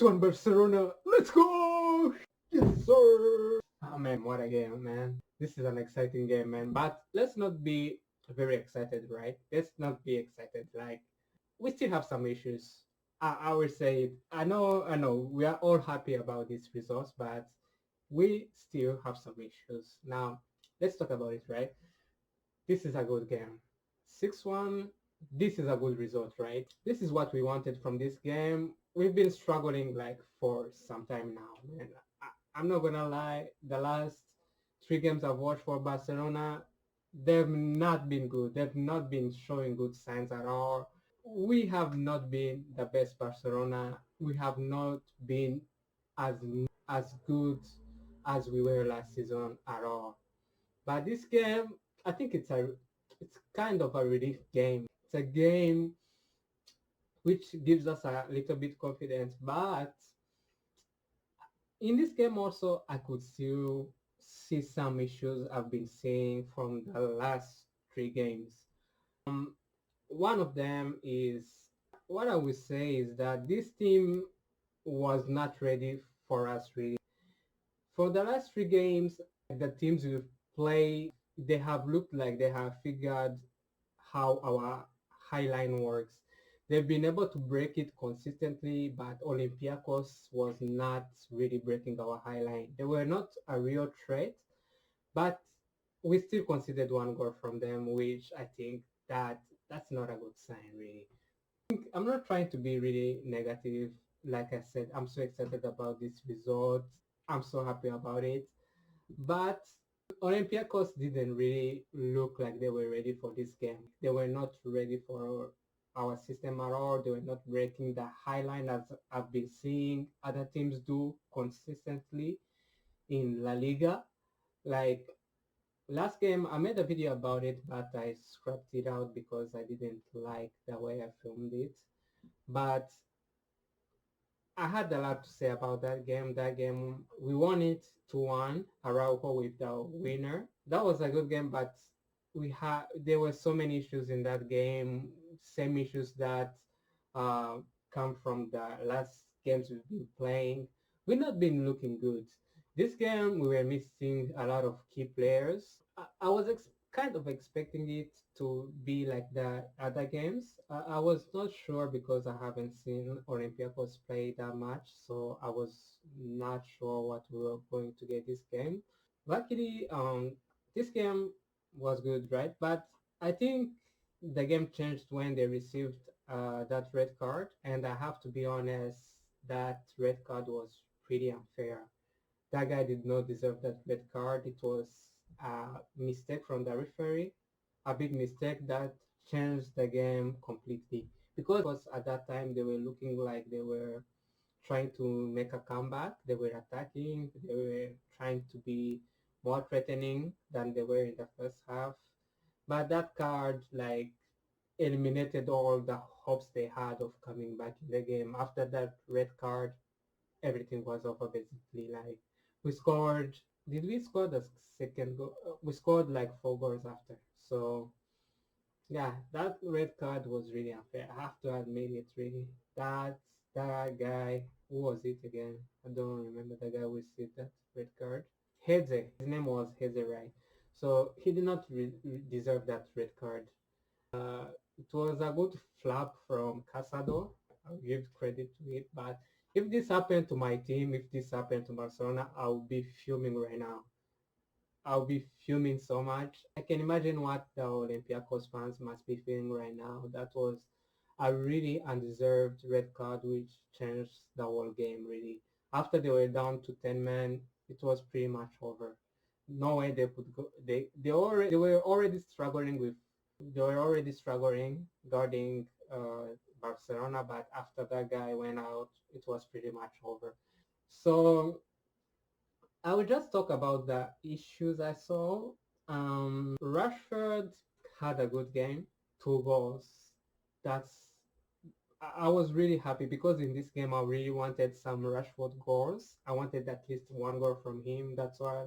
6-1 Barcelona. Let's go! Yes, sir! Oh man, what a game, man. This is an exciting game, man. But let's not be very excited, right? Let's not be excited. Like, we still have some issues. I will say it. I know, we are all happy about these results, but we still have some issues. Now, let's talk about it, right? This is a good game. 6-1, this is a good result, right? This is what we wanted from this game. We've been struggling like for some time now, man. I'm not gonna lie, the last 3 games I've watched for Barcelona, they've not been good. They've not been showing good signs at all. We have not been the best Barcelona. We have not been as as good as we were last season at all. But this game, I think it's kind of a relief game. It's a game which gives us a little bit confidence. But in this game also, I could still see some issues I've been seeing from the last 3 games. One of them is what I would say is that this team was not ready for us really. For the last 3 games, the teams we've played, they have looked like they have figured how our high line works. They've been able to break it consistently, but Olympiacos was not really breaking our high line. They were not a real threat, but we still conceded 1 goal from them, which I think that's not a good sign, really. I'm not trying to be really negative. Like I said, I'm so excited about this result. I'm so happy about it. But Olympiacos didn't really look like they were ready for this game. They were not ready for our system at all. They were not breaking the high line as I've been seeing other teams do consistently in La Liga. Like last game, I made a video about it, but I scrapped it out because I didn't like the way I filmed it. But I had a lot to say about that game. That game, we won it 2-1. Araujo with the winner. That was a good game, but there were so many issues in that game. Same issues that uh, come from the last games we've been playing. We've not been looking good. This game, we were missing a lot of key players. I was kind of expecting it to be like the other games. I was not sure because I haven't seen Olympiacos play that much, so I was not sure what we were going to get this game. Luckily, this game was good, right? But I think the game changed when they received that red card, and I have to be honest, that red card was pretty unfair. That guy did not deserve that red card. It was a mistake from the referee, a big mistake that changed the game completely. Because at that time they were looking like they were trying to make a comeback. They were attacking. They were trying to be more threatening than they were in the first half. But that card like eliminated all the hopes they had of coming back in the game. After that red card, everything was over basically. Like we scored. Did we score the second goal? We scored like 4 goals after. So yeah, that red card was really unfair. I have to admit it. Really, that guy. Who was it again? I don't remember the guy who received that red card. Heze. His name was Heze, right? So he did not deserve that red card. It was a good flap from Casado. I'll give credit to it. But if this happened to my team, if this happened to Barcelona, I'll be fuming right now. I'll be fuming so much. I can imagine what the Olympiacos fans must be feeling right now. That was a really undeserved red card which changed the whole game really. After they were down to 10 men, it was pretty much over. No way they could go. They were already struggling with they were already struggling guarding Barcelona, but after that guy went out, it was pretty much over. So I will just talk about the issues I saw. Rashford had a good game, 2 goals. That's I was really happy because in this game I really wanted some Rashford goals. I wanted at least 1 goal from him. That's why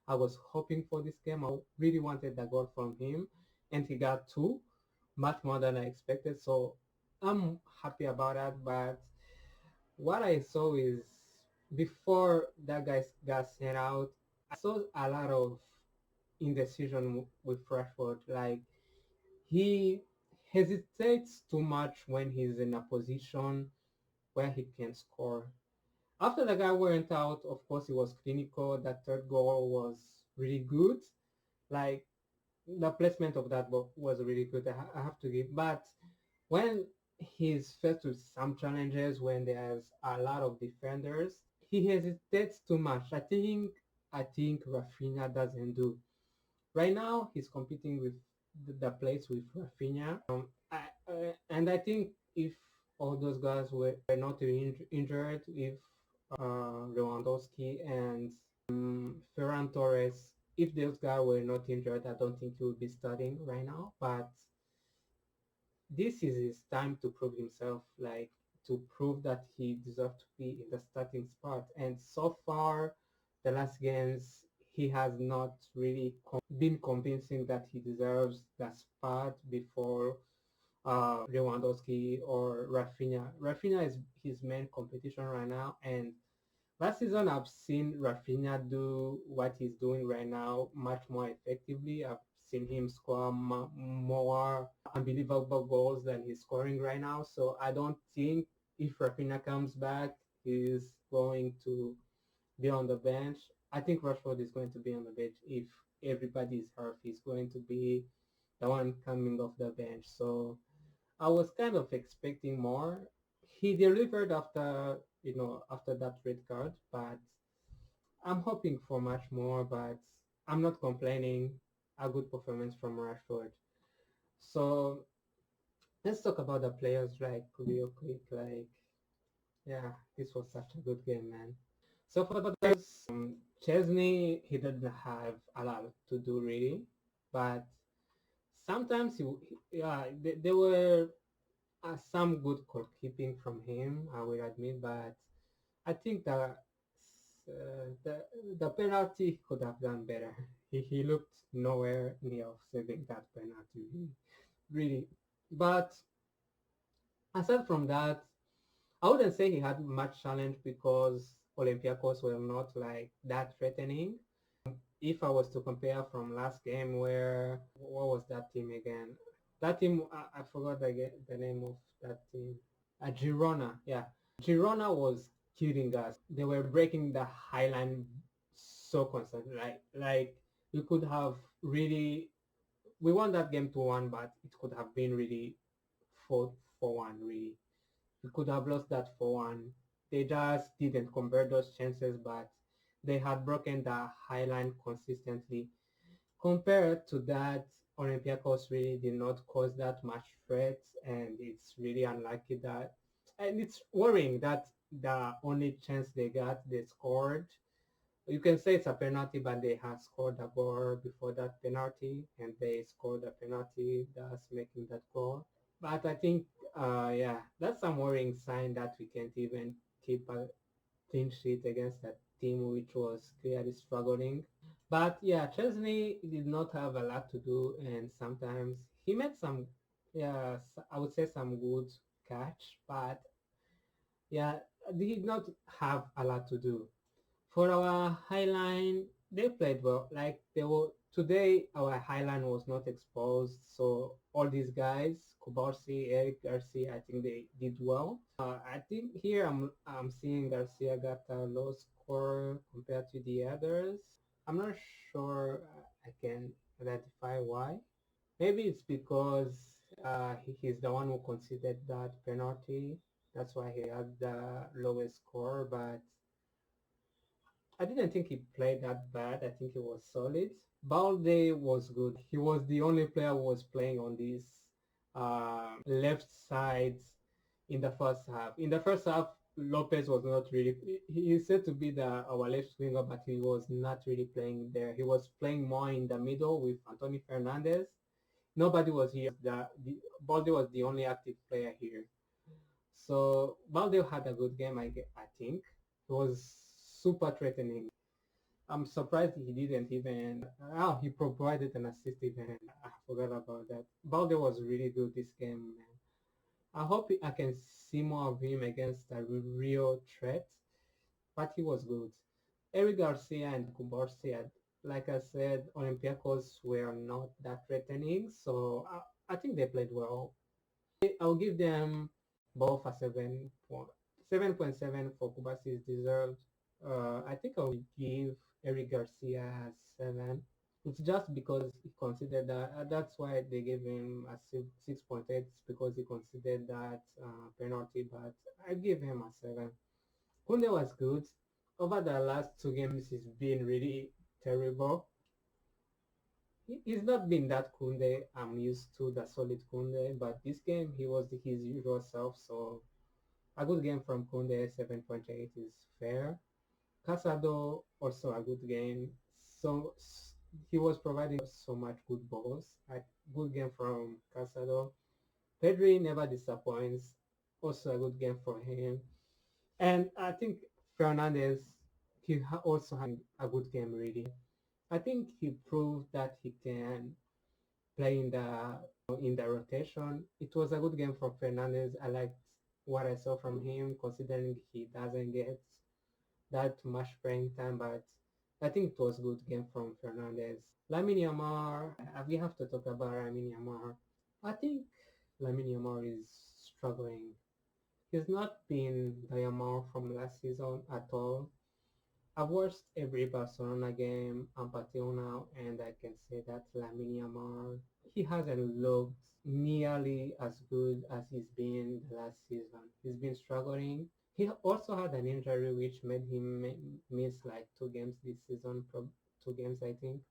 I was hoping for this game. I really wanted that goal from him, and he got 2, much more than I expected. So I'm happy about that. But what I saw is before that guy got sent out, I saw a lot of indecision with Rashford. Like he hesitates too much when he's in a position where he can score. After the guy went out, of course, he was clinical. That third goal was really good. Like the placement of that ball was really good. I have to give. But when he's faced with some challenges, when there's a lot of defenders, he hesitates too much. I think Rafinha doesn't do. Right now, he's competing with the place with Rafinha. And I think if all those guys were not injured, if Lewandowski and Ferran Torres, if those guys were not injured, I don't think he would be starting right now. But this is his time to prove himself, like to prove that he deserves to be in the starting spot. And so far, the last games, he has not really been convincing that he deserves that spot before Lewandowski or Rafinha. Rafinha is his main competition right now, and last season, I've seen Rafinha do what he's doing right now much more effectively. I've seen him score more unbelievable goals than he's scoring right now. So I don't think if Rafinha comes back, he's going to be on the bench. I think Rashford is going to be on the bench if everybody is hurt. He's going to be the one coming off the bench. So I was kind of expecting more. He delivered after that red card, but I'm hoping for much more. But I'm not complaining. A good performance from Rashford. So let's talk about the players like real quick. Like yeah, this was such a good game, man. So for the players, Chesney he didn't have a lot to do really, but sometimes yeah, there were some good goalkeeping from him, I will admit, but I think that the penalty could have done better. He looked nowhere near saving that penalty, really. But aside from that, I wouldn't say he had much challenge because Olympiacos were not like that threatening. If I was to compare from last game, where what was that team again? That team I forgot the name of that team. Girona, yeah. Girona was killing us. They were breaking the high line so constantly. Like we could have really we won that game 2-1, but it could have been really 4-1 really. We could have lost that 4-1. They just didn't convert those chances, but they had broken the high line consistently. Compared to that, Olympiacos really did not cause that much threat, and it's really unlucky that, and it's worrying that the only chance they got, they scored. You can say it's a penalty, but they had scored a goal before that penalty, and they scored a penalty, thus making that goal. But I think, yeah, that's some worrying sign that we can't even keep a clean sheet against that team which was clearly struggling. But yeah, Chesney did not have a lot to do, and sometimes he made some, yeah, I would say some good catch, but yeah, did not have a lot to do. For our highline, they played well. Like they were today, our highline was not exposed, so all these guys, Kubarsi, Eric Garcia, I think they did well. I think here I'm seeing Garcia got a low score compared to the others. I'm not sure I can identify why. Maybe it's because he's the one who conceded that penalty. That's why he had the lowest score, but I didn't think he played that bad. I think he was solid. Balde was good. He was the only player who was playing on this left side in the first half. In the first half, Lopez was not really. He is said to be our left winger, but he was not really playing there. He was playing more in the middle with Anthony Fernandez. Nobody was here. Balde was the only active player here. So Balde had a good game. I think he was super threatening. I'm surprised he didn't even. Oh, he provided an assist even. I forgot about that. Balde was really good this game, man. I hope I can see more of him against a real threat, but he was good. Eric Garcia and Kubarsia, like I said, Olympiacos were not that threatening, so I think they played well. I'll give them both a 7.7 for Kubasi is deserved. I think I'll give Eric Garcia a 7. It's just because he considered that. That's why they gave him a 6.8. It's because he considered that penalty, but I give him a 7. Kunde was good. Over the last two games, he's been really terrible. He's not been that Kunde I'm used to, the solid Kunde, but this game he was his usual self, so a good game from Kunde, 7.8 is fair. Casado, also a good game. So he was providing so much good balls. A good game from Casado. Pedri never disappoints. Also a good game for him. And I think Fernandez, also had a good game really. I think he proved that he can play in the rotation. It was a good game from Fernandez. I liked what I saw from him, considering he doesn't get that much playing time, but I think it was a good game from Fernandez. Lamine Yamal, we have to talk about Lamine Yamal. I think Lamine Yamal is struggling. He's not been the Yamal from last season at all. I've watched every Barcelona game until now, and I can say that Lamine Yamal, he hasn't looked nearly as good as he's been the last season. He's been struggling. He also had an injury which made him miss like 2 games this season. 2 games, I think.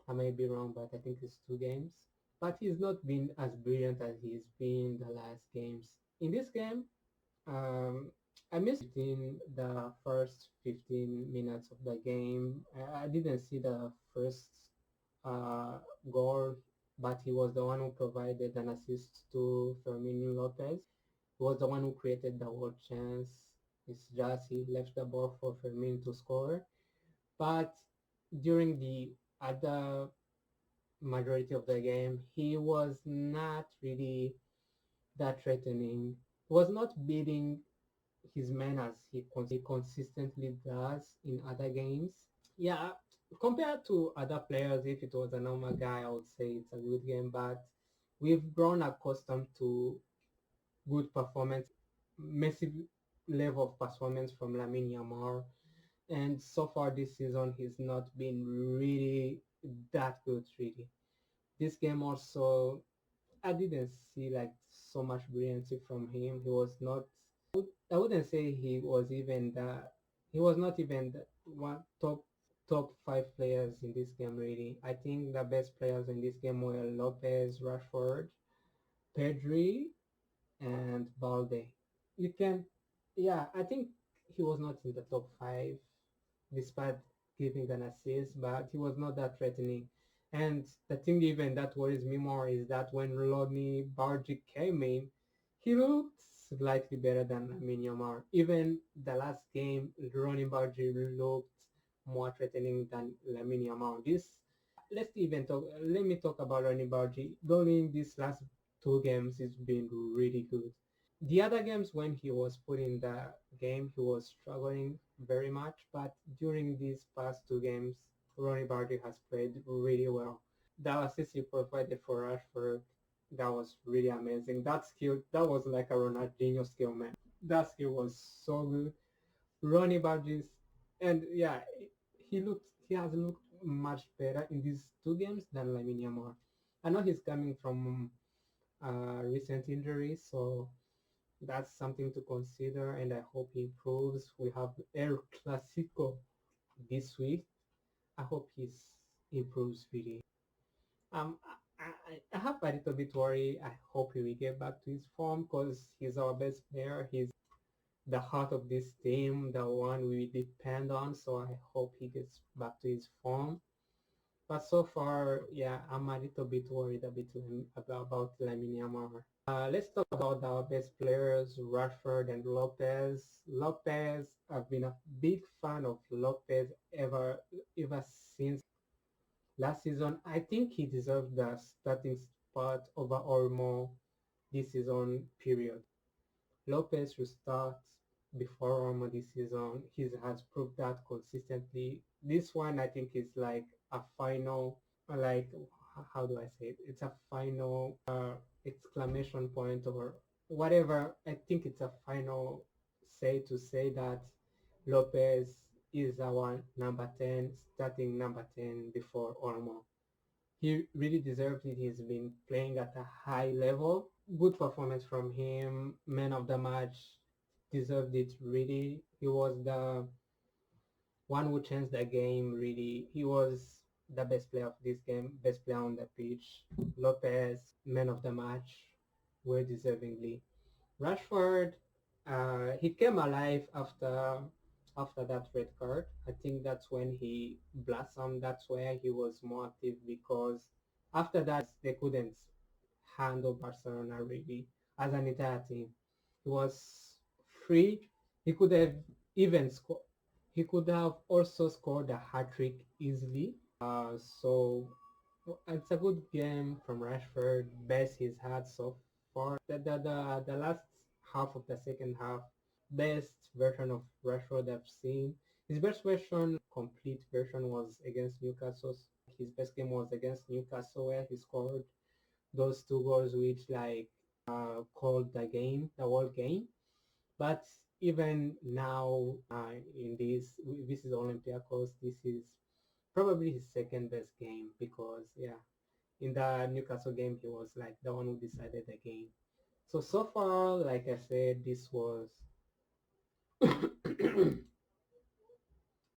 I may be wrong, but I think it's 2 games. But he's not been as brilliant as he's been the last games. In this game, um, I missed in the first 15 minutes of the game. I didn't see the first uh, goal, but he was the one who provided an assist to Fermin Lopez. He was the one who created the whole chance. It's just he left the ball for Fermin to score. But during the other majority of the game, he was not really that threatening. He was not beating his men as he consistently does in other games. Yeah, compared to other players, if it was a normal guy, I would say it's a good game. But we've grown accustomed to good performance, massive level of performance from Lamine Yamal. And so far this season, he's not been really that good, really. This game also, I didn't see like so much brilliancy from him. He was not. I wouldn't say he was even the. He was not even the one top 5 players in this game. Really, I think the best players in this game were Lopez, Rashford, Pedri, and Balde. You can, yeah, I think he was not in the top 5 despite giving an assist, but he was not that threatening. And the thing even that worries me more is that when Rodney Bargi came in, he looked slightly better than Lamine Yamal. Even the last game, Ronnie Bargi looked more threatening than Lamine Yamal. Let's even talk. Let me talk about Ronnie Bargi. During these last 2 games, he's been really good. The other games when he was put in the game, he was struggling very much. But during these past 2 games, Ronnie Bardi has played really well. The assist he provided for Rashford, that was really amazing. That skill, that was like a Ronaldinho skill, man. That skill was so good. Ronnie Bardi's, and yeah, he has looked much better in these 2 games than Lamine Yamal. I know he's coming from recent injury, so that's something to consider, and I hope he improves. We have El Clasico this week. I hope he improves really. I have a little bit worry. I hope he will get back to his form because he's our best player. He's the heart of this team, the one we depend on. So I hope he gets back to his form. But so far, yeah, I'm a little bit worried a bit about Lamine Yamal. Let's talk about our best players, Rashford and Lopez. Lopez, I've been a big fan of Lopez ever since last season. I think he deserved the starting spot over Olmo this season period. Lopez restarts before Roma this season. He has proved that consistently. This one I think is like a final, like how do I say it? It's a final exclamation point or whatever. I think it's a final say to say that Lopez is our number 10, starting number 10 before Ormo. He really deserved it. He's been playing at a high level. Good performance from him. Man of the match, deserved it really. He was the one who changed the game really. He was the best player of this game, best player on the pitch. Lopez, man of the match, well deservingly. Rashford, he came alive after that red card. I think that's when he blossomed. That's where he was more active because after that they couldn't handle Barcelona really as an entire team. He was free. He could have even scored. He could have also scored a hat trick easily. So it's a good game from Rashford. Best he's had so far. The last half of the second half, best version of Rashford I've seen. His best version, complete version, was against Newcastle. His best game was against Newcastle where he scored those two goals which like called the game, the whole game. But even now, in this is Olympiacos. This is probably his second best game because yeah, in the Newcastle game he was like the one who decided the game. So far, like I said, this was